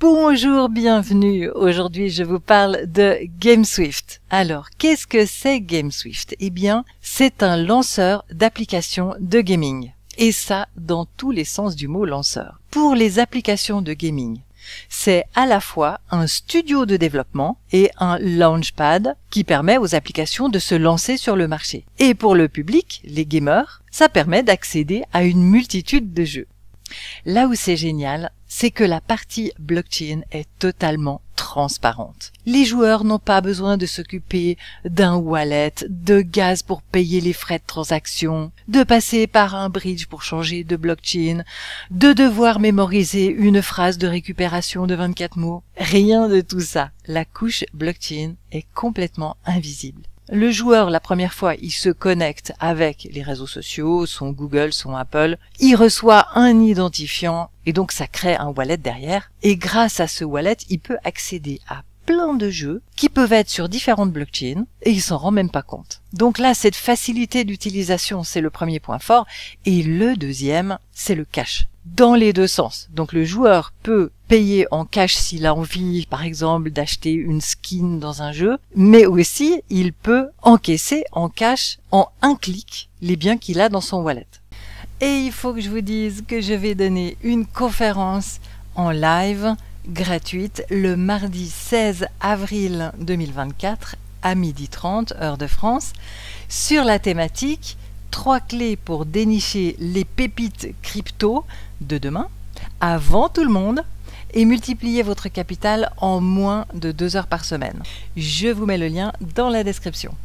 Bonjour, bienvenue. Aujourd'hui, je vous parle de GameSwift. Alors, qu'est-ce que c'est GameSwift? Eh bien, c'est un lanceur d'applications de gaming. Et ça, dans tous les sens du mot lanceur. Pour les applications de gaming, c'est à la fois un studio de développement et un launchpad qui permet aux applications de se lancer sur le marché. Et pour le public, les gamers, ça permet d'accéder à une multitude de jeux. Là où c'est génial, c'est que la partie blockchain est totalement transparente. Les joueurs n'ont pas besoin de s'occuper d'un wallet, de gaz pour payer les frais de transaction, de passer par un bridge pour changer de blockchain, de devoir mémoriser une phrase de récupération de 24 mots. Rien de tout ça. La couche blockchain est complètement invisible. Le joueur, la première fois, il se connecte avec les réseaux sociaux, son Google, son Apple, il reçoit un identifiant et donc ça crée un wallet derrière. Et grâce à ce wallet, il peut accéder à plein de jeux qui peuvent être sur différentes blockchains et il s'en rend même pas compte. Donc là, cette facilité d'utilisation, c'est le premier point fort. Et le deuxième, c'est le cash. Dans les deux sens. Donc le joueur peut payer en cash s'il a envie, par exemple, d'acheter une skin dans un jeu, mais aussi il peut encaisser en cash en un clic les biens qu'il a dans son wallet. Et il faut que je vous dise que je vais donner une conférence en live gratuite le mardi 16 avril 2024 à 12h30 heure de France sur la thématique 3 clés pour dénicher les pépites crypto de demain avant tout le monde et multiplier votre capital en moins de 2 heures par semaine. Je vous mets le lien dans la description.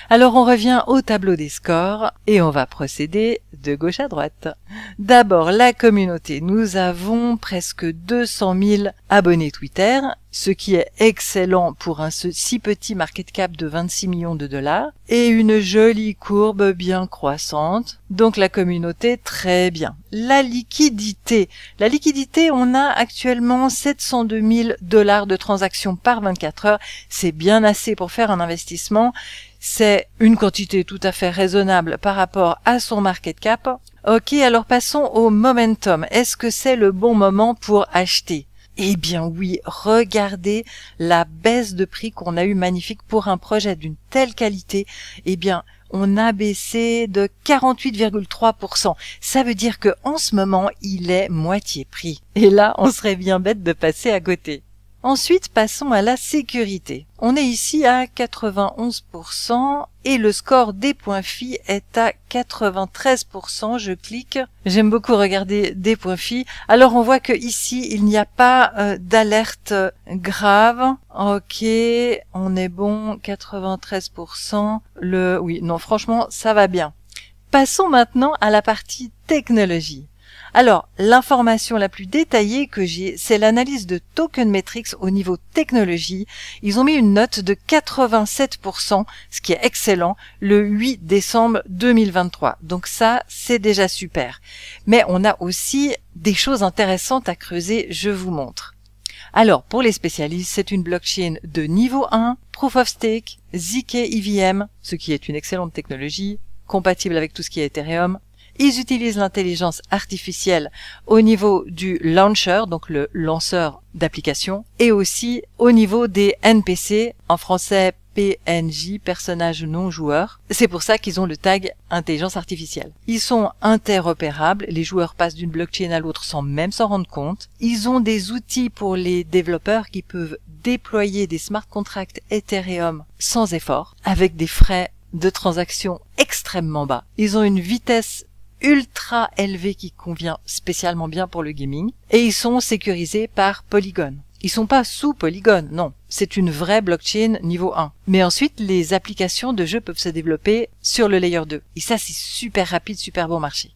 Alors on revient au tableau des scores et on va procéder de gauche à droite. D'abord la communauté. Nous avons presque 200 000 abonnés Twitter, ce qui est excellent pour un si petit market cap de 26 millions de dollars et une jolie courbe bien croissante. Donc la communauté, très bien. La liquidité, on a actuellement 702 000 dollars de transactions par 24 heures. C'est bien assez pour faire un investissement. C'est une quantité tout à fait raisonnable par rapport à son market cap. Ok, alors passons au momentum. Est-ce que c'est le bon moment pour acheter? Eh bien oui, regardez la baisse de prix qu'on a eu magnifique pour un projet d'une telle qualité. Eh bien, on a baissé de 48,3%. Ça veut dire que en ce moment, il est moitié prix. Et là, on serait bien bête de passer à côté. Ensuite, passons à la sécurité. On est ici à 91% et le score des points FI est à 93%. Je clique. J'aime beaucoup regarder des points FI. Alors, on voit que ici, il n'y a pas d'alerte grave. Ok, on est bon, 93%. Oui, non, franchement, ça va bien. Passons maintenant à la partie technologie. Alors, l'information la plus détaillée que j'ai, c'est l'analyse de Token Metrics au niveau technologie. Ils ont mis une note de 87%, ce qui est excellent, le 8 décembre 2023. Donc ça, c'est déjà super. Mais on a aussi des choses intéressantes à creuser, je vous montre. Alors, pour les spécialistes, c'est une blockchain de niveau 1, Proof of Stake, ZK EVM, ce qui est une excellente technologie, compatible avec tout ce qui est Ethereum. Ils utilisent l'intelligence artificielle au niveau du launcher, donc le lanceur d'applications, et aussi au niveau des NPC, en français PNJ, personnage non joueur. C'est pour ça qu'ils ont le tag intelligence artificielle. Ils sont interopérables, les joueurs passent d'une blockchain à l'autre sans même s'en rendre compte. Ils ont des outils pour les développeurs qui peuvent déployer des smart contracts Ethereum sans effort, avec des frais de transaction extrêmement bas. Ils ont une vitesse ultra élevé qui convient spécialement bien pour le gaming et ils sont sécurisés par Polygon. Ils sont pas sous Polygon, non. C'est une vraie blockchain niveau 1. Mais ensuite, les applications de jeux peuvent se développer sur le layer 2. Et ça, c'est super rapide, super bon marché.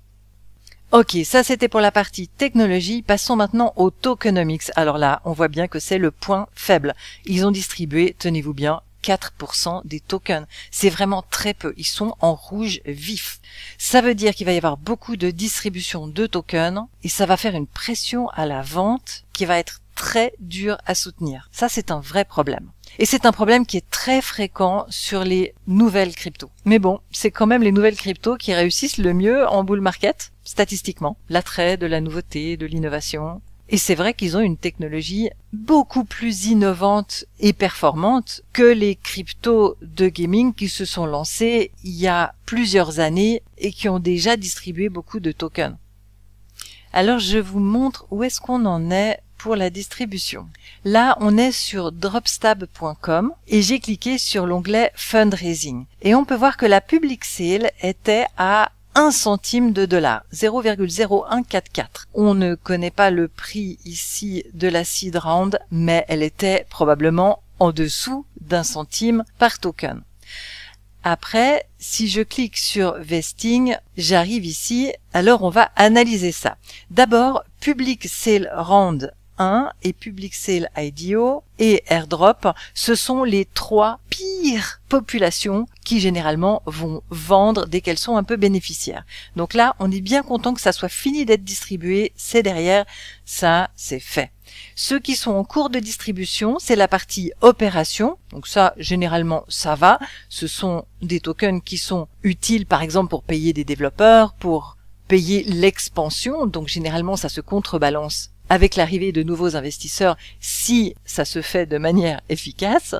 Ok, ça c'était pour la partie technologie. Passons maintenant au tokenomics. Alors là, on voit bien que c'est le point faible. Ils ont distribué, tenez-vous bien, 4% des tokens. C'est vraiment très peu. Ils sont en rouge vif. Ça veut dire qu'il va y avoir beaucoup de distribution de tokens et ça va faire une pression à la vente qui va être très dure à soutenir. Ça, c'est un vrai problème. Et c'est un problème qui est très fréquent sur les nouvelles cryptos. Mais bon, c'est quand même les nouvelles cryptos qui réussissent le mieux en bull market, statistiquement. L'attrait de la nouveauté, de l'innovation. Et c'est vrai qu'ils ont une technologie beaucoup plus innovante et performante que les cryptos de gaming qui se sont lancés il y a plusieurs années et qui ont déjà distribué beaucoup de tokens. Alors je vous montre où est-ce qu'on en est pour la distribution. Là, on est sur dropstab.com et j'ai cliqué sur l'onglet Fundraising. Et on peut voir que la public sale était à 1 centime de dollar, 0,0144. On ne connaît pas le prix ici de la seed round, mais elle était probablement en dessous d'1 centime par token. Après, si je clique sur Vesting, j'arrive ici, alors on va analyser ça. D'abord, Public Sale Round 1 et Public Sale IDO et Airdrop, ce sont les 3 pires populations qui généralement vont vendre dès qu'elles sont un peu bénéficiaires. Donc là, on est bien content que ça soit fini d'être distribué, c'est derrière, ça c'est fait. Ceux qui sont en cours de distribution, c'est la partie opération. Donc ça, généralement, ça va. Ce sont des tokens qui sont utiles, par exemple, pour payer des développeurs, pour payer l'expansion. Donc généralement, ça se contrebalance avec l'arrivée de nouveaux investisseurs si ça se fait de manière efficace.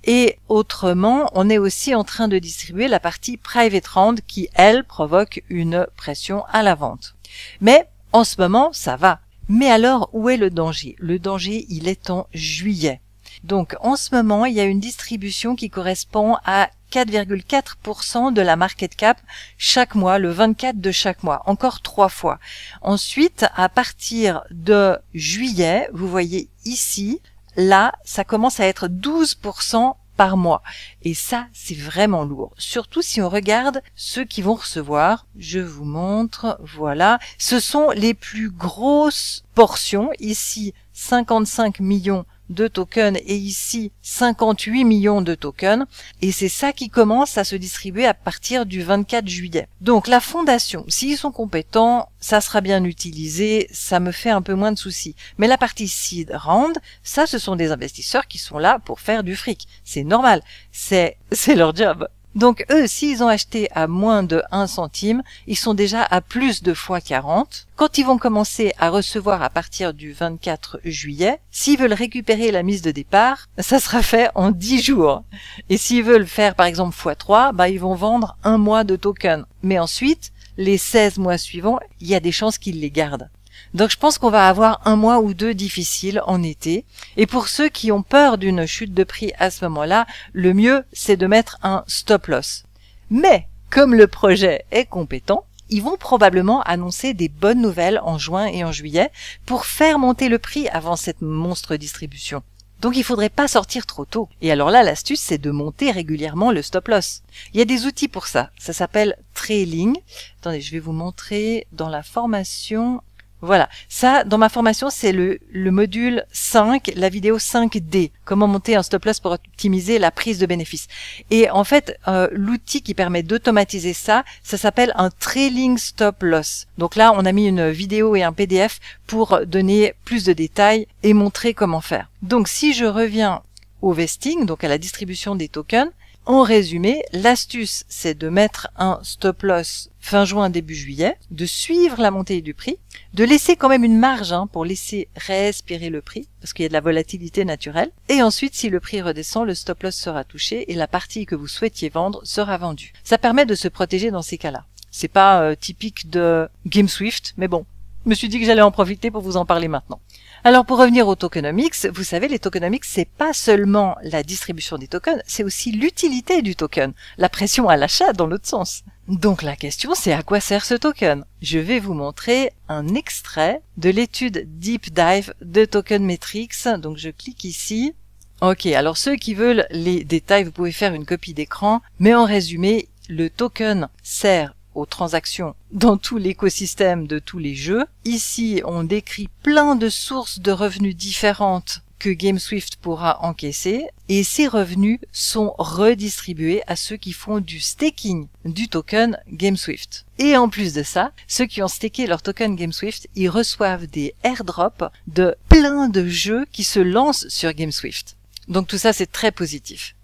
Et autrement, on est aussi en train de distribuer la partie private round qui, elle, provoque une pression à la vente. Mais en ce moment, ça va. Mais alors, où est le danger? Le danger, il est en juillet. Donc, en ce moment, il y a une distribution qui correspond à 4,4% de la market cap chaque mois, le 24 de chaque mois, encore 3 fois. Ensuite, à partir de juillet, vous voyez ici, là, ça commence à être 12% par mois. Et ça, c'est vraiment lourd. Surtout si on regarde ceux qui vont recevoir. Je vous montre, voilà. Ce sont les plus grosses portions. Ici, 55 millions de tokens et ici 58 millions de tokens et c'est ça qui commence à se distribuer à partir du 24 juillet. Donc la fondation, s'ils sont compétents, ça sera bien utilisé, ça me fait un peu moins de soucis. Mais la partie seed round, ça ce sont des investisseurs qui sont là pour faire du fric. C'est normal, c'est leur job. Donc eux, s'ils ont acheté à moins de 1 centime, ils sont déjà à plus de fois 40. Quand ils vont commencer à recevoir à partir du 24 juillet, s'ils veulent récupérer la mise de départ, ça sera fait en 10 jours. Et s'ils veulent faire par exemple x3, ils vont vendre 1 mois de tokens. Mais ensuite, les 16 mois suivants, il y a des chances qu'ils les gardent. Donc je pense qu'on va avoir 1 mois ou 2 difficiles en été. Et pour ceux qui ont peur d'une chute de prix à ce moment-là, le mieux c'est de mettre un stop loss. Mais comme le projet est compétent, ils vont probablement annoncer des bonnes nouvelles en juin et en juillet pour faire monter le prix avant cette monstre distribution. Donc il faudrait pas sortir trop tôt. Et alors là, l'astuce, c'est de monter régulièrement le stop loss. Il y a des outils pour ça. Ça s'appelle Trailing. Attendez, je vais vous montrer dans la formation. Voilà, ça, dans ma formation, c'est le module 5, la vidéo 5D, comment monter un stop loss pour optimiser la prise de bénéfices. Et en fait, l'outil qui permet d'automatiser ça, ça s'appelle un trailing stop loss. Donc là, on a mis une vidéo et un PDF pour donner plus de détails et montrer comment faire. Donc si je reviens au vesting, donc à la distribution des tokens, en résumé, l'astuce, c'est de mettre un stop loss fin juin, début juillet, de suivre la montée du prix, de laisser quand même une marge pour laisser respirer le prix, parce qu'il y a de la volatilité naturelle, et ensuite, si le prix redescend, le stop loss sera touché et la partie que vous souhaitiez vendre sera vendue. Ça permet de se protéger dans ces cas-là. C'est pas typique de GameSwift, mais bon, je me suis dit que j'allais en profiter pour vous en parler maintenant. Alors pour revenir aux tokenomics, vous savez, les tokenomics, c'est pas seulement la distribution des tokens, c'est aussi l'utilité du token, la pression à l'achat dans l'autre sens. Donc la question, c'est à quoi sert ce token? Je vais vous montrer un extrait de l'étude Deep Dive de Token Metrics. Donc je clique ici. Ok, alors ceux qui veulent les détails, vous pouvez faire une copie d'écran, mais en résumé, le token sert aux transactions dans tout l'écosystème de tous les jeux. Ici, on décrit plein de sources de revenus différentes que GameSwift pourra encaisser et ces revenus sont redistribués à ceux qui font du staking du token GameSwift. Et en plus de ça, ceux qui ont staké leur token GameSwift, ils reçoivent des airdrops de plein de jeux qui se lancent sur GameSwift. Donc tout ça, c'est très positif.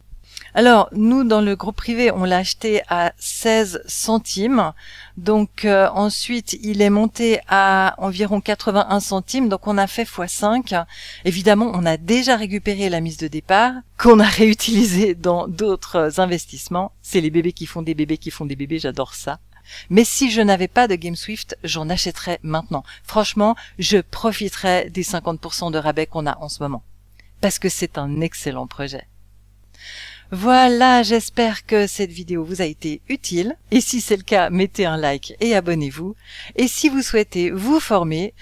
Alors, nous, dans le groupe privé, on l'a acheté à 16 centimes. Donc, ensuite, il est monté à environ 81 centimes. Donc, on a fait x5. Évidemment, on a déjà récupéré la mise de départ qu'on a réutilisée dans d'autres investissements. C'est les bébés qui font des bébés qui font des bébés. J'adore ça. Mais si je n'avais pas de GameSwift, j'en achèterais maintenant. Franchement, je profiterais des 50% de rabais qu'on a en ce moment. Parce que c'est un excellent projet. Voilà, j'espère que cette vidéo vous a été utile. Et si c'est le cas, mettez un like et abonnez-vous. Et si vous souhaitez vous former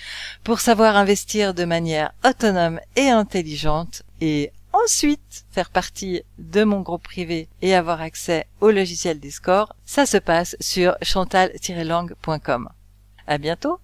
pour savoir investir de manière autonome et intelligente et ensuite faire partie de mon groupe privé et avoir accès au logiciel des scores, ça se passe sur chantal-lang.com. À bientôt!